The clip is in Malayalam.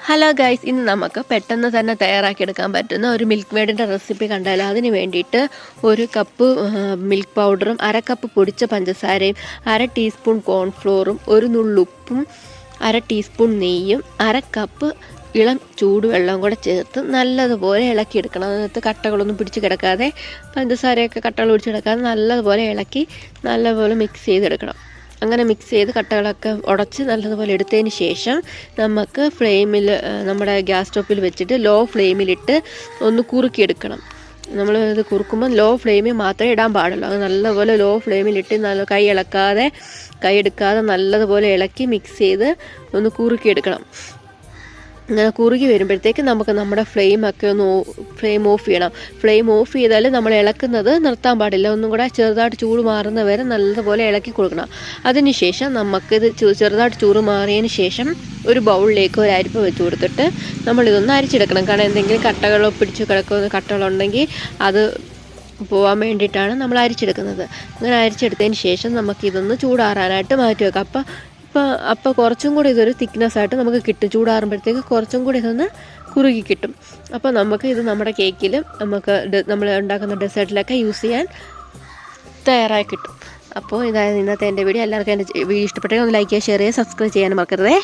ഹലോ ഗൈസ്, ഇന്ന് നമുക്ക് പെട്ടെന്ന് തന്നെ തയ്യാറാക്കിയെടുക്കാൻ പറ്റുന്ന ഒരു മിൽക്ക് മെയ്ഡിൻ്റെ റെസിപ്പി കണ്ടാലോ. അതിന് വേണ്ടിയിട്ട് 1 കപ്പ് മിൽക്ക് പൗഡറും 1/2 കപ്പ് പൊടിച്ച പഞ്ചസാരയും 1/2 ടീസ്പൂൺ കോൺഫ്ലോറും 1 നുള്ളുപ്പും 1/2 ടീസ്പൂൺ നെയ്യും 1/2 കപ്പ് ഇളം ചൂടുവെള്ളം കൂടെ ചേർത്ത് നല്ലതുപോലെ ഇളക്കിയെടുക്കണം. അതിനകത്ത് കട്ടകളൊന്നും പിടിച്ച് കിടക്കാതെ, പഞ്ചസാരയൊക്കെ കട്ടകൾ പിടിച്ച് കിടക്കാതെ നല്ലതുപോലെ ഇളക്കി നല്ലപോലെ മിക്സ് ചെയ്തെടുക്കണം. അങ്ങനെ മിക്സ് ചെയ്ത് കട്ടകളൊക്കെ ഉടച്ച് നല്ലതുപോലെ എടുത്തതിന് ശേഷം നമുക്ക് ഫ്ലെയിമിൽ നമ്മുടെ ഗ്യാസ് സ്റ്റോപ്പിൽ വെച്ചിട്ട് ലോ ഫ്ലെയിമിലിട്ട് ഒന്ന് കുറുക്കിയെടുക്കണം. നമ്മൾ ഇത് കുറുക്കുമ്പോൾ ലോ ഫ്ലെയിമിൽ മാത്രമേ ഇടാൻ പാടുള്ളൂ. അത് നല്ലപോലെ ലോ ഫ്ലെയിമിലിട്ട് കൈ എടുക്കാതെ നല്ലതുപോലെ ഇളക്കി മിക്സ് ചെയ്ത് ഒന്ന് കുറുക്കിയെടുക്കണം. ഇങ്ങനെ കുറുകി വരുമ്പോഴത്തേക്ക് നമുക്ക് നമ്മുടെ ഫ്ലെയിം ഓഫ് ചെയ്യണം. ഫ്ലെയിം ഓഫ് ചെയ്താൽ നമ്മൾ ഇളക്കുന്നത് നിർത്താൻ പാടില്ല. ഒന്നും കൂടെ ചെറുതായിട്ട് ചൂട് മാറുന്ന വരെ നല്ലതുപോലെ ഇളക്കി കൊടുക്കണം. അതിനുശേഷം നമുക്കിത് ചെറുതായിട്ട് ചൂട് മാറിയതിന് ശേഷം ഒരു ബൗളിലേക്ക് ഒരു അരിപ്പ വെച്ച് കൊടുത്തിട്ട് നമ്മളിതൊന്ന് അരിച്ചെടുക്കണം. കാരണം എന്തെങ്കിലും കട്ടകളോ പിടിച്ച് കിടക്കുന്ന കട്ടകളുണ്ടെങ്കിൽ അത് പോകാൻ വേണ്ടിയിട്ടാണ് നമ്മൾ അരിച്ചെടുക്കുന്നത്. അങ്ങനെ അരിച്ചെടുത്തതിന് ശേഷം നമുക്കിതൊന്ന് ചൂടാറാനായിട്ട് മാറ്റി വെക്കാം. അപ്പോൾ കുറച്ചും കൂടി ഇതൊരു തിക്നെസ്സായിട്ട് നമുക്ക് കിട്ടും. ചൂടാറുമ്പോഴത്തേക്ക് കുറച്ചും കൂടി ഇതൊന്ന് കുറുകി കിട്ടും. അപ്പോൾ നമുക്ക് ഇത് നമ്മുടെ കേക്കിലും നമ്മൾ ഉണ്ടാക്കുന്ന ഡെസേർട്ടിലൊക്കെ യൂസ് ചെയ്യാൻ തയ്യാറായി കിട്ടും. അപ്പോൾ ഇതായത് ഇന്നത്തെ എൻ്റെ വീഡിയോ. എല്ലാവർക്കും എൻ്റെ വീഡിയോ ഇഷ്ടപ്പെട്ടെങ്കിൽ ഒന്ന് ലൈക്ക് ചെയ്യുക, ഷെയർ ചെയ്യുക, സബ്സ്ക്രൈബ് ചെയ്യാൻ മറക്കരുതേ.